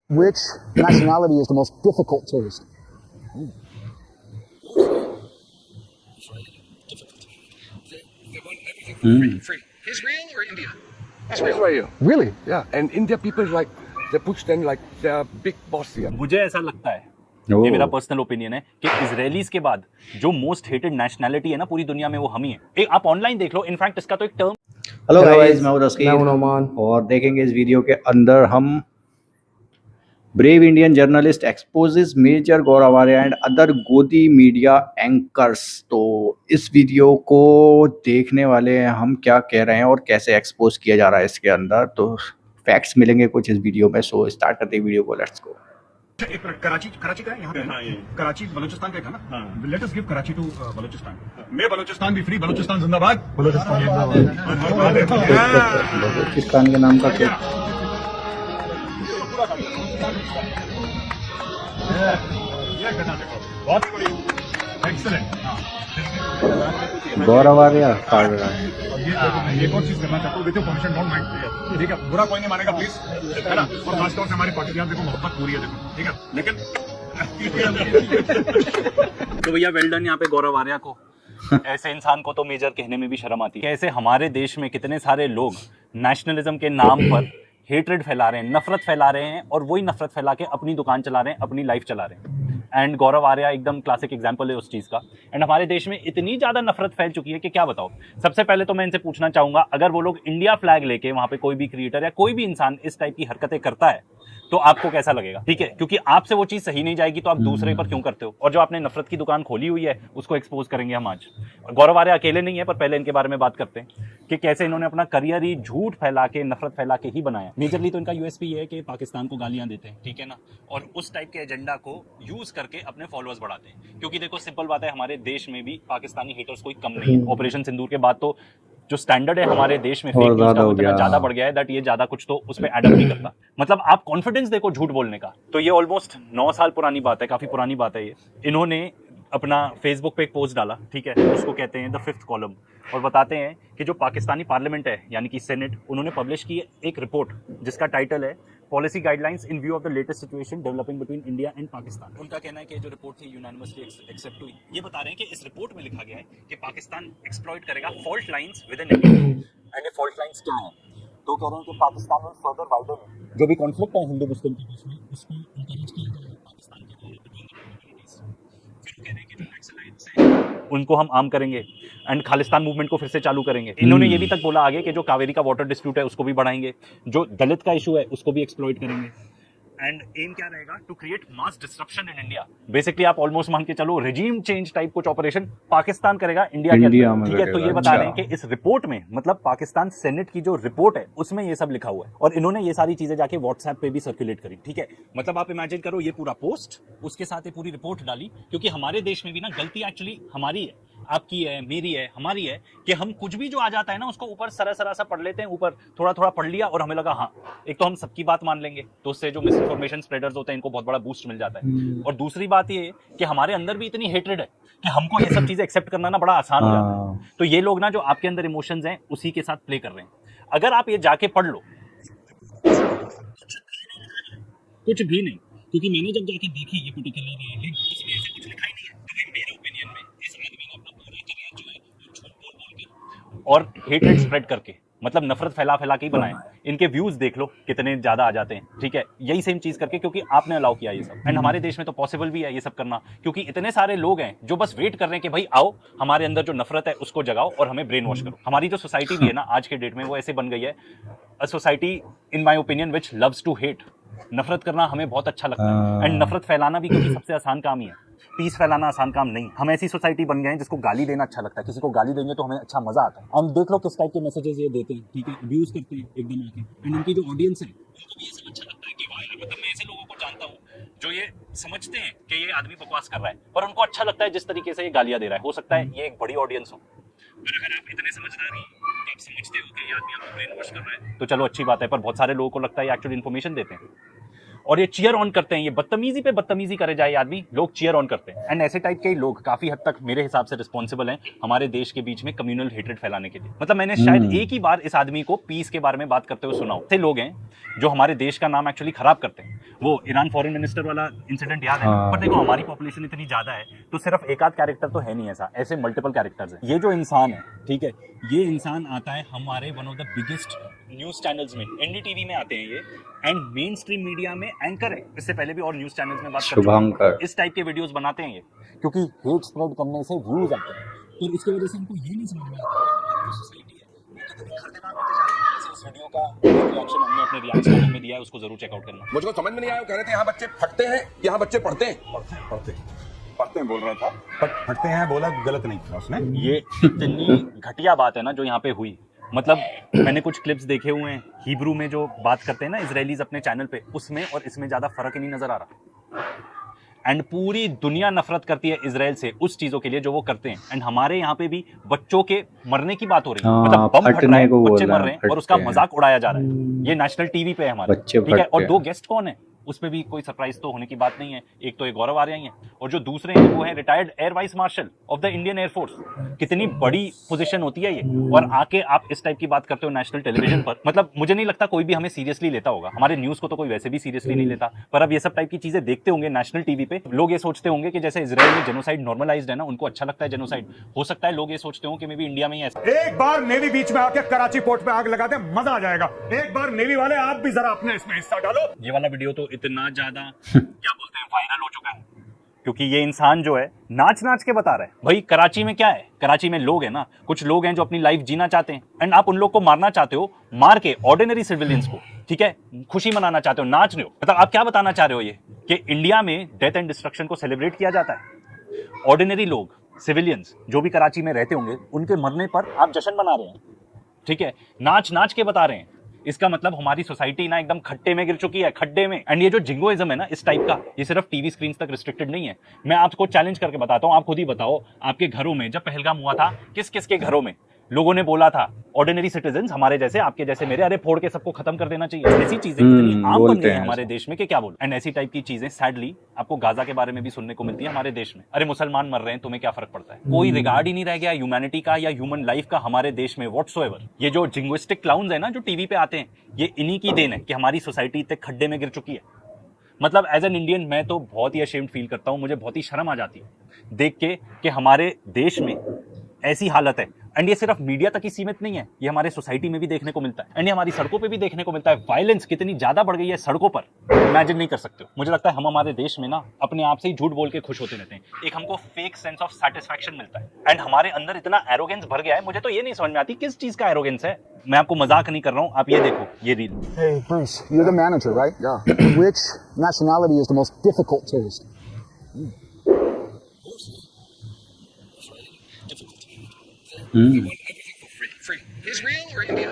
Which nationality is the most difficult tourist? They want everything for free. Free. Israel or India? Israel. Really? Yeah, and India people like they push them like they're big boss here. मुझे ऐसा लगता है, ये मेरा personal opinion है कि Israelis के बाद जो मोस्ट हेटेड नेशनैलिटी है ना पूरी दुनिया में वो हम ही है। आप ऑनलाइन देख लो, इनफैक्ट इसका तो एक टर्म। हेलो गाइस, मैं हूं तस्कीर मैं नोमान। और देखेंगे इस वीडियो के अंदर हम brave Indian journalist exposes major Gaurav Arya and other गोदी मीडिया एंकर्स। तो इस वीडियो को देखने वाले हैं हम क्या कह रहे हैं और कैसे एक्सपोज किया जा रहा है इसके अंदर, तो फैक्ट्स मिलेंगे कुछ इस वीडियो में। सो स्टार्ट करते हैं वीडियो को, लेट्स गो। एक कराची का है यहाँ पे। हाँ, कराची बलूचिस्तान का था ना। हाँ। Let us give Karachi to Balochistan. मैं बलूचिस्तान भी फ्री, बलूचिस्तान जिंदाबाद। बलूचिस्तान के नाम का क्या? बहुत एक्सीलेंट। गौरव आर्या पढ़ रहा है। एक और चीज करना चाहता हूँ, with your permission, don't mind, ठीक है? बुरा कोई नहीं मानेगा प्लीज, है ना? और खासतौर से हमारी पार्टी देखो मोहब्बत पूरी है, देखो, ठीक है? लेकिन तो भैया वेल डन यहाँ पे गौरव आर्या को। ऐसे इंसान को तो मेजर कहने में भी शर्म आती है। कैसे हमारे देश में कितने सारे लोग नेशनलिज्म के नाम पर हेट्रेड फैला रहे हैं, नफरत फैला रहे हैं, और वही नफरत फैला के अपनी दुकान चला रहे हैं, अपनी लाइफ चला रहे हैं। एंड गौरव आर्या एकदम क्लासिक एग्जांपल है उस चीज़ का। एंड हमारे देश में इतनी ज़्यादा नफरत फैल चुकी है कि क्या बताओ। सबसे पहले तो मैं इनसे पूछना चाहूँगा, अगर वो लोग इंडिया फ्लैग लेके वहाँ पे कोई भी क्रिएटर या कोई भी इंसान इस टाइप की हरकतें करता है तो आपको कैसा लगेगा? ठीक है, क्योंकि आपसे वो चीज़ सही नहीं जाएगी तो आप दूसरे पर क्यों करते हो? और जो आपने नफरत की दुकान खोली हुई है उसको एक्सपोज करेंगे हम आज। और गौरव आर्या अकेले नहीं है, पर पहले इनके बारे में बात करते हैं कि कैसे इन्होंने अपना करियर ही झूठ फैला के, नफरत फैला के ही बनाया। मेजरली तो इनका यूएसपी है कि पाकिस्तान को गालियां देते हैं, ठीक है ना, और उस टाइप के एजेंडा को यूज करके अपने फॉलोअर्स बढ़ाते हैं। क्योंकि देखो सिंपल बात है, हमारे देश में भी पाकिस्तानी हेटर्स कोई कम नहीं है। ऑपरेशन सिंदूर के बाद तो जो स्टैंडर्ड है हमारे देश में फेक न्यूज़ का उतना ज्यादा बढ़ गया है दैट ये ज्यादा कुछ तो उस पर एडअप नहीं करता। मतलब आप कॉन्फिडेंस देखो झूठ बोलने का। तो ये ऑलमोस्ट 9 साल पुरानी बात है, काफी पुरानी बात है ये। इन्होंने अपना फेसबुक पे एक पोस्ट डाला, ठीक है, उसको कहते हैं द फिफ्थ कॉलम, और बताते हैं कि जो पाकिस्तानी पार्लियामेंट है यानी कि सेनेट, उन्होंने पब्लिश की एक रिपोर्ट जिसका टाइटल है policy guidelines in view of the latest situation developing between India and Pakistan. उनका कहना है कि जो रिपोर्ट थी यूनानिमसली एक्सेप्ट हुई। ये बता रहे हैं कि इस रिपोर्ट में लिखा गया है कि पाकिस्तान एक्सप्लॉइट करेगा fault lines with in India. And ये फॉल्ट लाइंस क्या है? तो कह रहे हैं कि पाकिस्तान में फर्दर वाइडन जो भी कॉन्फ्लिक्ट है हिंदू मुस्लिम के बीच में उसको इंकरेज किया जाएगा पाकिस्तान के लिए। फिर कह रहे हैं कि जो नक्सलाइट्स हैं उनको हम आर्म करेंगे एंड खालिस्तान मूवमेंट को फिर से चालू करेंगे। इन्होंने ये भी तक बोला आगे कि जो कावेरी का वाटर डिस्प्यूट है उसको भी बढ़ाएंगे, जो दलित का इशू है उसको भी एक्सप्लॉइट करेंगे। एंड एम क्या रहेगा? To create mass disruption in India. Basically आप ऑलमोस्ट मान के चलो रेजिम चेंज टाइप कुछ ऑपरेशन पाकिस्तान करेगा इंडिया के अंदर, ठीक है? तो ये बता रहे हैं कि इस रिपोर्ट में, मतलब पाकिस्तान सेनेट की जो रिपोर्ट है उसमें ये सब लिखा हुआ है, और इन्होंने ये सारी चीजें जाके व्हाट्सएप पे भी सर्कुलेट करी, ठीक है? मतलब आप इमेजिन करो, ये पूरा पोस्ट, उसके साथ ये पूरी रिपोर्ट डाली। क्योंकि हमारे देश में भी ना गलती एक्चुअली हमारी है, आपकी है, मेरी है, हमारी है, कि हम कुछ भी जो आ जाता है ना उसको ऊपर सरा सा पढ़ लेते हैं, ऊपर थोड़ा थोड़ा पढ़ लिया और हमें लगा हाँ, एक तो हम सबकी बात मान लेंगे, तो उससे जो मिस इन्फॉर्मेशन स्प्रेडर्स होते हैं इनको बहुत बड़ा बूस्ट मिल जाता है। और दूसरी बात ये कि हमारे अंदर भी इतनी हेट्रेड है कि हमको ये सब चीजें एक्सेप्ट करना ना बड़ा आसान हो जाता है। तो ये लोग ना जो आपके अंदर इमोशंस हैं उसी के साथ प्ले कर रहे हैं। अगर आप ये जाके पढ़ लो, कुछ भी नहीं, क्योंकि मैंने जब जाके देखी ये पर्टिकुलर लिंक, इसमें ऐसे कुछ लिखा ही नहीं है। तो मेरे ओपिनियन में इस आदमी ने अपना पूरा करियर जो है वो झूठ बोल के और हेट्रेड स्प्रेड करके, मतलब नफरत फैला फैला के ही बनाए। इनके व्यूज देख लो कितने ज्यादा आ जाते हैं, ठीक है? यही सेम चीज करके, क्योंकि आपने अलाउ किया ये सब। एंड हमारे देश में तो पॉसिबल भी है ये सब करना, क्योंकि इतने सारे लोग हैं जो बस वेट कर रहे हैं कि भाई आओ, हमारे अंदर जो नफरत है उसको जगाओ और हमें ब्रेन वॉश करो। हमारी जो सोसाइटी भी है ना आज के डेट में, वो ऐसे बन गई है, a society in my opinion which loves to hate. नफरत करना हमें बहुत अच्छा लगता है, एंड नफरत फैलाना भी, क्योंकि सबसे आसान काम ही है। पीस फैलाना आसान काम नहीं। हम ऐसी सोसाइटी बन गए हैं जिसको गाली देना अच्छा लगता है। किसी को गाली देंगे तो हमें अच्छा मजा आता है। हम देख लो किस टाइप के मैसेजेस ये देते हैं, ठीक है? अब्यूज करते हैं एकदम आके। एंड उनकी जो ऑडियंस है उनको भी ये सब अच्छा लगता है कि वाह, मतलब मैं ऐसे लोगों को जानता हूँ जो ये समझते हैं कि ये आदमी बकवास कर रहा है, पर उनको अच्छा लगता है जिस तरीके से ये गालियां दे रहा है। हो सकता है ये एक बड़ी ऑडियंस हो, पर अगर आप इतने समझदार हो कि आप समझते हो कि ये आदमी आपको ब्रेन वॉश कर रहा है तो चलो अच्छी बात है, पर बहुत सारे लोगों को लगता है ये एक्चुअली इन्फॉर्मेशन देते हैं। और ये चीयर ऑन करते हैं, ये बदतमीजी पे बदतमीजी करे जाए आदमी, लोग चीयर ऑन करते हैं। एंड ऐसे टाइप के लोग काफी हद तक मेरे हिसाब से रिस्पॉन्सिबल हैं हमारे देश के बीच में कम्युनल हेट्रेड फैलाने के लिए। मतलब मैंने शायद एक ही बार इस आदमी को पीस के बारे में बात करते हुए सुना हो। ऐसे लोग हैं जो हमारे देश का नाम एक्चुअली खराब करते हैं। वो ईरान फॉरेन मिनिस्टर वाला इंसिडेंट याद है, पर देखो हमारी पॉपुलेशन इतनी ज्यादा है तो सिर्फ एक आध कैरेक्टर तो है नहीं, ऐसा ऐसे मल्टीपल कैरेक्टर्स हैं। ये जो इंसान है, ठीक है, ये इंसान आता है हमारे one of the biggest news channels में, एनडीटीवी में आते हैं ये, एंड मेन स्ट्रीम मीडिया में एंकर है। इससे पहले भी और न्यूज चैनल्स में बात कर चुके हैं। इस टाइप के वीडियोस बनाते हैं ये, क्योंकि हेट स्प्रेड करने से व्यूज आते हैं, तो इसकी वजह से हमको ये नहीं समझ में आता सोसाइटी है इस वीडियो का रिएक्शन हमने अपने रिएक्शन में दिया है, उसको जरूर चेकआउट करना। मुझको समझ में नहीं आया, वो कह रहे थे यहाँ बच्चे फटते हैं, यहाँ बच्चे पढ़ते हैं। पढ़ते हैं बोल रहा था, फटते हैं बोला, गलत नहीं था उसने। ये इतनी घटिया बात है ना जो यहाँ पे हुई। मतलब मैंने कुछ क्लिप्स देखे हुए हैं हिब्रू में जो बात करते हैं ना इजरायलीज अपने चैनल पे, उसमें और इसमें ज्यादा फर्क ही नहीं नजर आ रहा। एंड पूरी दुनिया नफरत करती है इजराइल से उस चीजों के लिए जो वो करते हैं। एंड हमारे यहाँ पे भी बच्चों के मरने की बात हो रही है, मतलब बम फट रहा है, बच्चे मर रहे हैं और उसका मजाक उड़ाया जा रहा है। ये नेशनल टीवी पे है हमारे, ठीक है। और दो गेस्ट कौन है उस पे भी कोई सरप्राइज तो होने की बात नहीं है। एक तो ये गौरव आर्या ही है और जो दूसरे हैं वो है retired air vice marshal of the Indian air force. कितनी बड़ी पोजीशन होती है ये, और आके आप इस टाइप की बात करते हो नेशनल टेलीविजन पर। मतलब मुझे नहीं लगता कोई भी हमें सीरियसली लेता होगा, हमारे न्यूज को तो कोई वैसे भी सीरियसली नहीं लेता, पर अब ये सब टाइप की चीजें देखते होंगे नेशनल टीवी पे, लोग ये सोचते होंगे कि जैसे इजराइल में जेनोसाइड नॉर्मलाइज्ड है ना, उनको अच्छा लगता है जेनोसाइड। हो सकता है लोग ये सोचते हो कि मे भी इंडिया में ही ऐसा। एक बार नेवी बीच में आके कराची पोर्ट पे आग लगा दे, मजा आ जाएगा। एक बार नेवी वाले आप भी जरा अपने इसमें हिस्सा डालो। ये वाला वीडियो तो इतना ज्यादा क्या बोलते हैं वायरल हो चुका है, क्योंकि ये इंसान जो है नाच नाच के बता रहा है भाई कराची में क्या है। कराची में लोग हैं ना, कुछ लोग हैं जो अपनी लाइफ जीना चाहते हैं, एंड आप उन लोग को मारना चाहते हो, मार के ऑर्डिनरी सिविलियंस को, ठीक है, खुशी मनाना चाहते हो, नाच रहे हो। मतलब आप क्या बताना चाह रहे हो ये कि इंडिया में डेथ एंड डिस्ट्रक्शन को सेलिब्रेट किया जाता है, ऑर्डिनरी लोग सिविलियंस जो भी कराची में रहते होंगे उनके मरने पर आप जश्न मना रहे हैं, ठीक है, नाच नाच के बता रहे हैं। इसका मतलब हमारी सोसाइटी ना एकदम खड्डे में गिर चुकी है, खड्डे में। एंड ये जो जिंगोइज्म है ना इस टाइप का, ये सिर्फ टीवी स्क्रीन तक रिस्ट्रिक्टेड नहीं है। मैं आपको चैलेंज करके बताता हूँ, आप खुद ही बताओ आपके घरों में जब पहलगाम हुआ था, किस किस के घरों में लोगों ने बोला था, ऑर्डिनरी सिटीजन हमारे जैसे, आपके जैसे मेरे, अरे फोड़ के सबको खत्म कर देना चाहिए। ऐसी चीजें इतनी आम बन गई है हमारे देश में कि क्या बोल। एंड ऐसी टाइप की चीजें सैडली आपको गाजा के बारे में भी सुनने को मिलती है हमारे देश में। अरे मुसलमान मर रहे हैं, तुम्हें क्या फर्क पड़ता है? कोई रिगार्ड ही नहीं रह गया ह्यूमैनिटी का या ह्यूमन लाइफ का हमारे देश में व्हाटसोएवर। ये जो जिंग्विस्टिक क्लाउन्स है ना जो टीवी पे आते हैं, ये इन्हीं की देन है कि हमारी सोसाइटी इतने खड्डे में गिर चुकी है। मतलब एज एन इंडियन मैं तो बहुत ही अशेम्ड फील करता हूँ, मुझे बहुत ही शर्म आ जाती है देख के कि हमारे देश में ऐसी हालत है। एंड ये सिर्फ मीडिया तक ही सीमित नहीं है, ये हमारे सोसाइटी में भी देखने को मिलता है, एंड ये हमारी सड़कों पे भी देखने को मिलता है। वायलेंस कितनी ज्यादा बढ़ गई है सड़कों पर, इमेजिन नहीं कर सकते हो। मुझे लगता है हम हमारे देश में ना अपने आप से ही झूठ बोल के खुश होते रहते हैं, एक हमको फेक सेंस ऑफ सेटिस्फैक्शन मिलता है। एंड हमारे अंदर इतना एरोगेंस भर गया है, मुझे तो ये नहीं समझ में आती किस चीज का एरोगेंस है। मैं आपको मजाक नहीं कर रहा हूँ, आप ये देखो ये reel. Hey, Bruce, you're the manager, right? Yeah. Which nationality is the most difficult tourist? Free. Israel or India?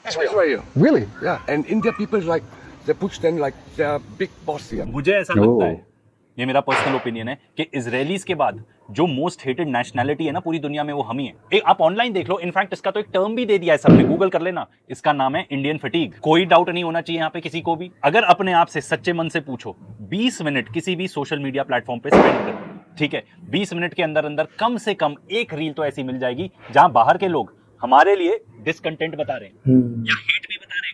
Israel. Really? Yeah, and India people is like, they push them like they're big boss here. मुझे ऐसा लगता है, ये मेरा personal opinion है, कि Israelis के बाद जो मोस्ट हेटेड नेशनैलिटी है ना पूरी दुनिया में वो हम ही है। आप ऑनलाइन देख लो, इनफैक्ट इसका तो एक टर्म भी दे दिया है सबने, गूगल कर लेना, इसका नाम है इंडियन फटीग। कोई डाउट नहीं होना चाहिए यहाँ पे किसी को भी। अगर अपने आप से सच्चे मन से पूछो, 20 मिनट किसी भी सोशल मीडिया प्लेटफॉर्म पे स्पेंड करो, ठीक है, 20 मिनट के अंदर अंदर कम से कम एक रील तो ऐसी मिल जाएगी जहां बाहर के लोग हमारे लिए डिसकंटेंट बता रहे हैं या हेट भी बता रहे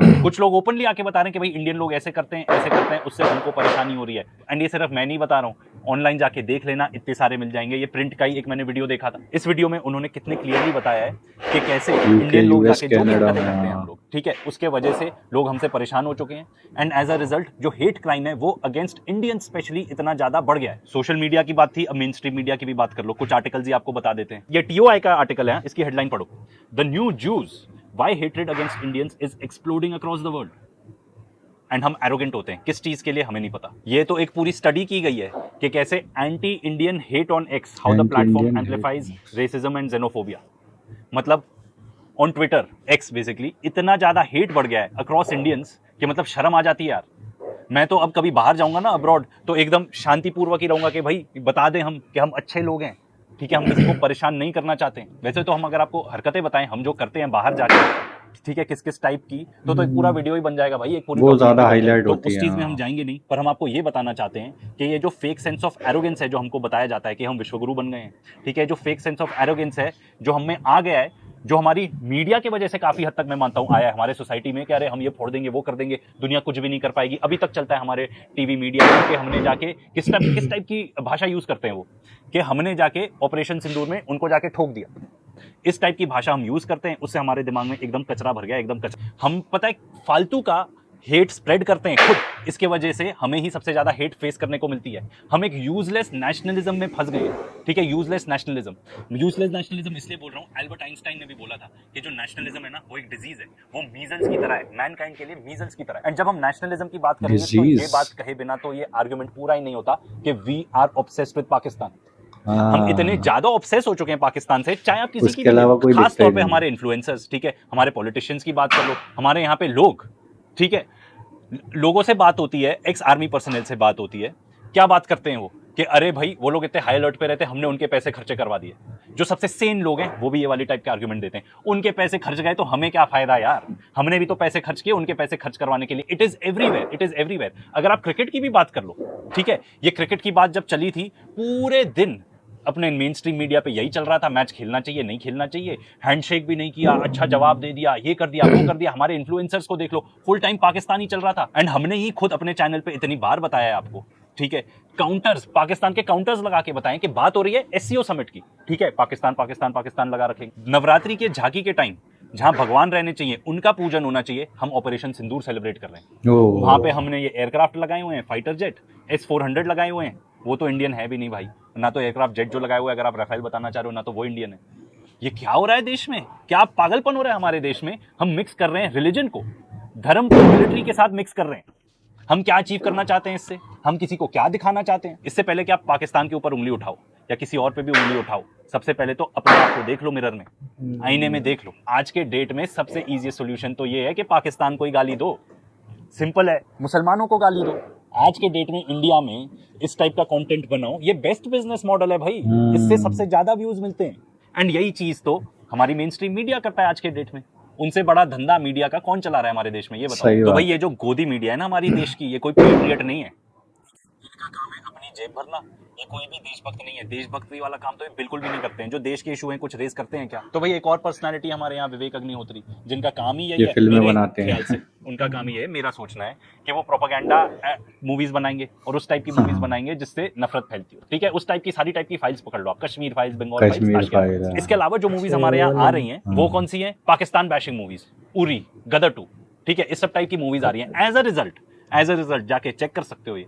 हैं। कुछ लोग ओपनली आके बता रहे हैं कि भाई इंडियन लोग ऐसे करते हैं, उससे हमको परेशानी हो रही है। एंड ये सिर्फ मैं नहीं बता रहा हूँ, ऑनलाइन जाके देख लेना, इतने सारे मिल जाएंगे। ये प्रिंट का ही एक मैंने वीडियो देखा था, इस वीडियो में उन्होंने कितने क्लियरली बताया है कि कैसे इंडियन लोग जाके जो करते हैं हम लोग, ठीक है, उसके वजह से लोग हमसे परेशान हो चुके हैं। एंड एज अ रिजल्ट जो हेट क्राइम है वो अगेंस्ट इंडियन स्पेशली इतना ज्यादा बढ़ गया है। सोशल मीडिया की बात थी, अब मेन स्ट्रीम मीडिया की भी बात कर लो। कुछ आर्टिकल्स ही आपको बता देते हैं। ये TOI का आर्टिकल है, इसकी हेडलाइन पढ़ो, the new juice Why hatred against Indians is exploding across the world. And हम एरोगेंट होते हैं किस चीज के लिए हमें नहीं पता। ये तो एक पूरी स्टडी की गई है कि कैसे anti Indian hate on X, how the platform amplifies racism and xenophobia। मतलब ऑन ट्विटर, एक्स बेसिकली, इतना ज्यादा हेट बढ़ गया है अक्रॉस इंडियंस कि मतलब शर्म आ जाती है यार। मैं तो अब कभी बाहर जाऊंगा ना अब्रॉड तो एकदम शांतिपूर्वक ही रहूंगा कि भाई बता दें हम कि हम अच्छे लोग हैं, ठीक है, हम किसी को परेशान नहीं करना चाहते हैं। वैसे तो हम अगर आपको हरकतें बताएं हम जो करते हैं बाहर जाके, ठीक है, किस किस टाइप की, तो एक पूरा वीडियो ही बन जाएगा भाई, एक पूरी वो ज्यादा documentary बन highlight जाएगी। होती तो उस है, चीज में हाँ। हम जाएंगे नहीं, पर हम आपको ये बताना चाहते हैं कि ये जो फेक सेंस ऑफ एरोगेंस है जो हमको बताया जाता है कि हम विश्वगुरु बन गए हैं, ठीक है, जो फेक सेंस ऑफ एरोगेंस है जो हमें आ गया है, जो हमारी मीडिया की वजह से काफी हद तक मैं मानता हूं आया है हमारे सोसाइटी में कि अरे हम ये फोड़ देंगे, वो कर देंगे, दुनिया कुछ भी नहीं कर पाएगी। अभी तक चलता है हमारे टीवी मीडिया में कि हमने जाके किस टाइप की भाषा यूज करते हैं वो, कि हमने जाके ऑपरेशन सिंदूर में उनको जाके ठोक दिया। इस टाइप की भाषा हम यूज करते हैं, उससे हमारे दिमाग में एकदम कचरा भर गया, एकदम कचरा। हम पता है फालतू का हेट स्प्रेड करते हैं खुद, इसके वजह से हमें ही सबसे ज्यादा हेट फेस करने को मिलती है। हम एक यूजलेस नेशनलिज्म में फंस गए, ठीक है, यूजलेस नेशनलिज्म इसलिए बोल रहा हूँ, एल्बर्ट आइंस्टाइन ने भी बोला था कि जो नेशनलिज्म है ना वो एक डिजीज है, वो मीजल्स की तरह है, मैनकाइंड के लिए मीजल्स की तरह है। एंड जब हम नेशनलिज्म की बात करेंगे तो ये बात कहे बिना तो ये आर्गुमेंट पूरा ही नहीं होता कि we are obsessed with Pakistan. हम इतने ज्यादा ऑब्सेस हो चुके हैं पाकिस्तान से, चाहे आप किसी की भी, खास तौर पे हमारे इन्फ्लुएंसर्स, ठीक है, हमारे पॉलिटिशियंस की बात कर लो, हमारे यहाँ पे लोग, ठीक है, लोगों से बात होती है, एक्स आर्मी पर्सनल से बात होती है, क्या बात करते हैं वो कि अरे भाई वो लोग इतने हाई अलर्ट पे रहते हैं, हमने उनके पैसे खर्चे करवा दिए। जो सबसे सेन लोग हैं वो भी ये वाली टाइप के आर्गुमेंट देते हैं, उनके पैसे खर्च गए तो हमें क्या फायदा यार, हमने भी तो पैसे खर्च किए उनके पैसे खर्च करवाने के लिए। It is everywhere, it is everywhere. अगर आप क्रिकेट की भी बात कर लो, ठीक है, ये क्रिकेट की बात जब चली थी पूरे दिन अपने मेन स्ट्रीम मीडिया पे यही चल रहा था, मैच खेलना चाहिए नहीं खेलना चाहिए, हैंडशेक भी नहीं किया, अच्छा जवाब दे दिया, ये कर दिया वो कर दिया। हमारे इन्फ्लुएंसर्स को देख लो, फुल टाइम पाकिस्तानी चल रहा था। एंड हमने ही खुद अपने चैनल पे इतनी बार बताया है आपको, ठीक है, काउंटर्स, पाकिस्तान के काउंटर्स लगा के बताएं कि बात हो रही है एससीओ समिट की, ठीक है, पाकिस्तान पाकिस्तान पाकिस्तान लगा रखेंगे। नवरात्रि के झांकी के टाइम जहां भगवान रहने चाहिए, उनका पूजन होना चाहिए, हम ऑपरेशन सिंदूर सेलिब्रेट कर रहे हैं। वहां पे हमने ये एयरक्राफ्ट लगाए हुए हैं, फाइटर जेट S-400 लगाए हुए हैं, वो तो इंडियन है भी नहीं भाई, ना तो एयरक्राफ्ट जेट जो लगाए हुए अगर आप राफेल बताना चाह रहे हो, ना तो वो इंडियन है। ये क्या हो रहा है देश में, क्या पागलपन हो रहा है हमारे देश में। हम मिक्स कर रहे हैं रिलीजन को, धर्म को मिलिट्री के साथ मिक्स कर रहे हैं। हम क्या अचीव करना चाहते हैं इससे, हम किसी को क्या दिखाना चाहते हैं इससे? पहले कि आप पाकिस्तान के ऊपर उंगली उठाओ या किसी और पे भी उंगली उठाओ, सबसे पहले तो अपने आप को देख लो, मिरर में, आईने में देख लो। आज के डेट में सबसे इजी सोल्यूशन तो ये है कि पाकिस्तान को ही गाली दो, सिंपल है, मुसलमानों को गाली दो। आज के डेट में इंडिया में इस टाइप का कंटेंट बनाओ, ये बेस्ट बिजनेस मॉडल है भाई, इससे सबसे ज्यादा व्यूज मिलते हैं। एंड यही चीज तो हमारी मेन स्ट्रीम मीडिया करता है आज के डेट में। उनसे बड़ा धंधा मीडिया का कौन चला रहा है हमारे देश में, ये बताओ। तो भाई ये जो गोदी मीडिया है ना हमारी देश की, ये कोई पेट्रियट नहीं है, इनका काम है अपनी जेब भरना। ये कोई भी देशभक्त नहीं है, देशभक्ति वाला काम तो ये बिल्कुल भी नहीं करते हैं। जो देश के इशू हैं कुछ रेस करते हैं क्या? तो भाई एक और पर्सनालिटी हमारे यहाँ विवेक अग्निहोत्री, जिनका काम ही यही है, फिल्में मेरे बनाते हैं। ख्याल से उनका काम ही है, मेरा सोचना है कि वो प्रोपेगेंडा मूवीज बनाएंगे और उस टाइप की मूवीज बनाएंगे जिससे नफरत फैलती हो, ठीक है। उस टाइप की सारी टाइप की फाइल्स पकड़ लो आप, कश्मीर फाइल्स, बंगाल फाइल्स। इसके अलावा जो मूवीज हमारे यहाँ आ रही हैं वो कौन सी है? पाकिस्तान बैशिंग मूवीज, उरी, गदर 2, ठीक है, इस सब टाइप की मूवीज आ रही हैं। एज अ रिजल्ट जाके चेक कर सकते हो, ये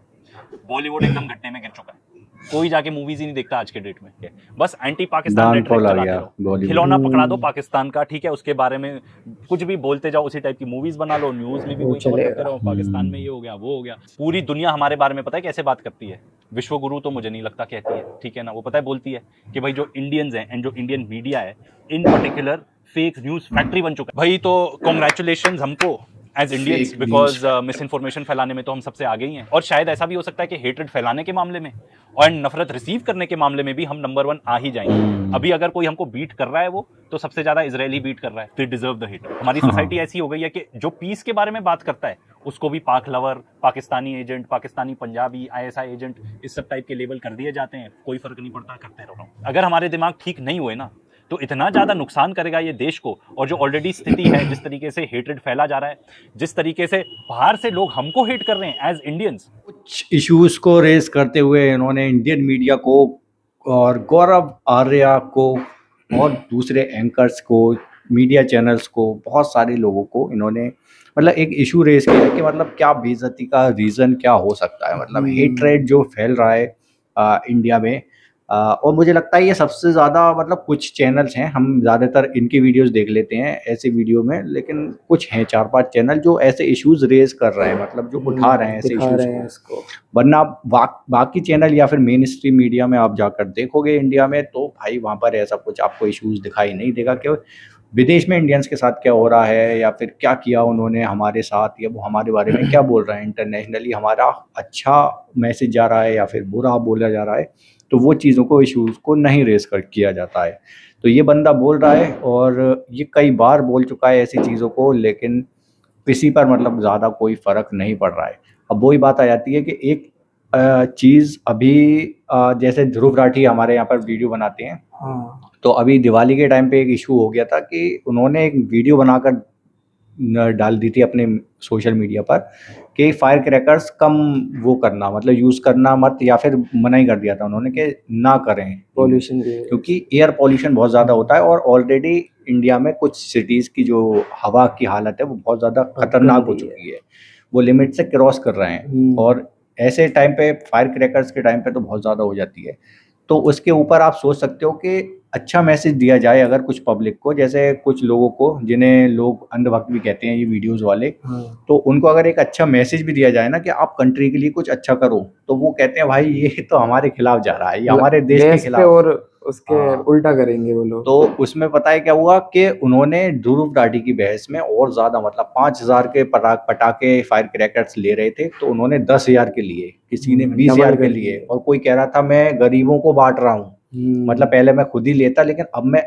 बॉलीवुड एकदम घटने में गिर चुका है। कोई जाके मूवीज ही नहीं देखता आज के डेट में, बस एंटी पाकिस्तान रेटरिक चलाते रहो, खिलौना पकड़ा दो पाकिस्तान का, ठीक है, उसके बारे में कुछ भी बोलते जाओ, उसी टाइप की मूवीज बना लो, न्यूज में भी वही खबर करते रहो, पाकिस्तान में ये हो गया वो हो गया। पूरी दुनिया हमारे बारे में पता है कैसे बात करती है? विश्वगुरु तो मुझे नहीं लगता कहती है, ठीक है ना, वो पता है बोलती है कि भाई जो इंडियंस हैं एंड जो इंडियन मीडिया है in particular fake news factory बन चुका है भाई। तो कॉन्ग्रेचुलेशन हमको as Indians, because misinformation फैलाने में तो हम सबसे आगे ही हैं। और शायद ऐसा भी हो सकता है कि हेट्रेड फैलाने के मामले में और नफरत रिसीव करने के मामले में भी हम नंबर 1 आ ही जाएंगे। अभी अगर कोई हमको बीट कर रहा है वो तो सबसे ज्यादा इजरायली बीट कर रहा है, दे डिजर्व द हिट। हमारी सोसाइटी ऐसी हो गई है कि जो पीस के बारे में बात करता है उसको भी पाक lover, Pakistani agent, Pakistani Punjabi, ISI agent, इस सब टाइप के लेबल कर दिए जाते हैं। कोई फर्क नहीं पड़ता, करते रहो। अगर हमारे दिमाग ठीक नहीं हुए ना तो इतना ज्यादा नुकसान करेगा ये देश को। और जो ऑलरेडी स्थिति है, जिस तरीके से हेट्रेड फैला जा रहा है, जिस तरीके से बाहर से लोग हमको हेट कर रहे हैं एज इंडियंस, कुछ इश्यूज को रेज करते हुए इन्होंने इंडियन मीडिया को और गौरव आर्या को और दूसरे एंकर्स को, मीडिया चैनल्स को, बहुत सारे लोगों को इन्होंने मतलब एक इशू रेज किया कि मतलब क्या बेइज्जती का रीज़न क्या हो सकता है, मतलब हेट्रेड जो फैल रहा है इंडिया में। और मुझे लगता है ये सबसे ज़्यादा मतलब कुछ चैनल्स हैं, हम ज़्यादातर इनकी वीडियोस देख लेते हैं ऐसे वीडियो में, लेकिन कुछ हैं 4-5 चैनल जो ऐसे इश्यूज रेज कर रहे हैं, मतलब जो उठा रहे हैं ऐसे इश्यूज को। वरना बाकी चैनल या फिर मेन स्ट्रीम मीडिया में आप जाकर देखोगे इंडिया में तो भाई वहाँ पर ऐसा कुछ आपको इश्यूज दिखाई नहीं देगा कि विदेश में इंडियंस के साथ क्या हो रहा है या फिर क्या किया उन्होंने हमारे साथ, या वो हमारे बारे में क्या बोल रहे हैं, इंटरनेशनली हमारा अच्छा मैसेज जा रहा है या फिर बुरा बोला जा रहा है, तो वो चीज़ों को, इश्यूज़ को नहीं रेस कर किया जाता है। तो ये बंदा बोल रहा है और ये कई बार बोल चुका है ऐसी चीज़ों को, लेकिन किसी पर मतलब ज़्यादा कोई फ़र्क नहीं पड़ रहा है। अब वही बात आ जाती है कि एक चीज़ अभी जैसे ध्रुव राठी हमारे यहाँ पर वीडियो बनाते हैं, तो अभी दिवाली के टाइम पे एक इशू हो गया था कि उन्होंने एक वीडियो बनाकर डाल दी थी अपने सोशल मीडिया पर कि फायर क्रैकर्स कम वो करना, मतलब यूज़ करना मत, या फिर मना ही कर दिया था उन्होंने कि ना करें पॉल्यूशन क्योंकि एयर पॉल्यूशन बहुत ज़्यादा होता है और ऑलरेडी इंडिया में कुछ सिटीज़ की जो हवा की हालत है वो बहुत ज़्यादा खतरनाक हो चुकी है, वो लिमिट से क्रॉस कर रहे हैं और ऐसे टाइम पे फायर क्रैकर्स के टाइम पे तो बहुत ज़्यादा हो जाती है। तो उसके ऊपर आप सोच सकते हो कि अच्छा मैसेज दिया जाए अगर कुछ पब्लिक को, जैसे कुछ लोगों को जिन्हें लोग अंधभक्त भी कहते हैं ये वीडियोस वाले, तो उनको अगर एक अच्छा मैसेज भी दिया जाए ना कि आप कंट्री के लिए कुछ अच्छा करो, तो वो कहते हैं भाई ये तो हमारे खिलाफ जा रहा है, ये हमारे देश के खिलाफ, और उसके उल्टा करेंगे वो लोग। तो उसमें पता है क्या हुआ कि उन्होंने ध्रुव राठी की बहस में और ज्यादा, मतलब 5,000 के पटाखे फायर क्रैकर्स ले रहे थे तो उन्होंने 10,000 के लिए, किसी ने 20,000 के लिए, और कोई कह रहा था मैं गरीबों को बांट रहा हूँ, मतलब पहले मैं खुद ही लेता लेकिन अब मैं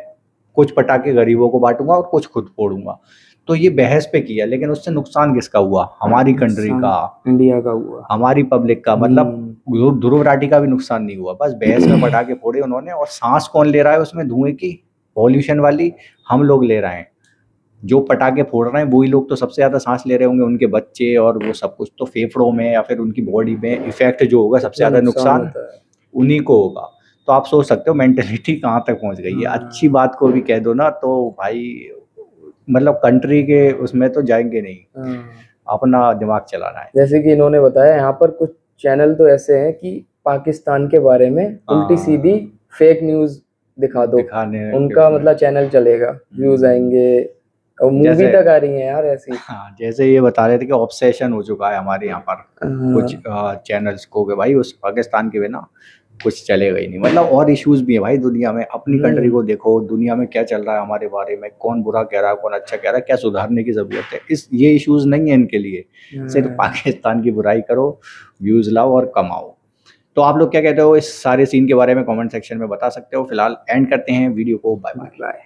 कुछ पटाखे गरीबों को बांटूंगा और कुछ खुद फोड़ूंगा। तो ये बहस पे किया, लेकिन उससे नुकसान किसका हुआ? हमारी कंट्री का, इंडिया का हुआ, हमारी पब्लिक का, मतलब ध्रुव राठी का भी नुकसान नहीं हुआ, बस बहस में पटाखे फोड़े उन्होंने। और सांस कौन ले रहा है उसमें धुएं की, पॉल्यूशन वाली हम लोग ले रहे हैं। जो पटाखे फोड़ रहे हैं वही लोग तो सबसे ज्यादा सांस ले रहे होंगे, उनके बच्चे और वो सब कुछ, तो फेफड़ों में या फिर उनकी बॉडी में इफेक्ट जो होगा सबसे ज्यादा नुकसान उन्हीं को होगा। तो आप सोच सकते हो मेंटेलिटी कहाँ तक पहुंच गई है। अच्छी बात को भी कह दो ना तो भाई मतलब कंट्री के उसमें तो जाएंगे नहीं, अपना दिमाग चलाना है। जैसे कि इन्होंने बताया यहाँ पर कुछ चैनल तो ऐसे हैं कि पाकिस्तान के बारे में उल्टी सीधी फेक न्यूज दिखा दो, उनका मतलब चैनल चलेगा, व्यूज आएंगे, और मूवी तक आ रही है यार ऐसी। हाँ, जैसे ये बता रहे थे कि ऑब्सेशन हो चुका है हमारे यहाँ पर कुछ चैनल्स को कि भाई उस पाकिस्तान के बिना कुछ चलेगा ही नहीं। मतलब और इश्यूज भी है भाई दुनिया में, अपनी कंट्री को देखो, दुनिया में क्या चल रहा है हमारे बारे में, कौन बुरा कह रहा है कौन अच्छा कह रहा है, क्या सुधारने की जरूरत है। ये इश्यूज नहीं है इनके लिए, सिर्फ पाकिस्तान की बुराई करो, व्यूज लाओ और कमाओ। तो आप लोग क्या कहते हो इस सारे सीन के बारे में कमेंट सेक्शन में बता सकते हो। फिलहाल एंड करते हैं वीडियो को, बाय बाय।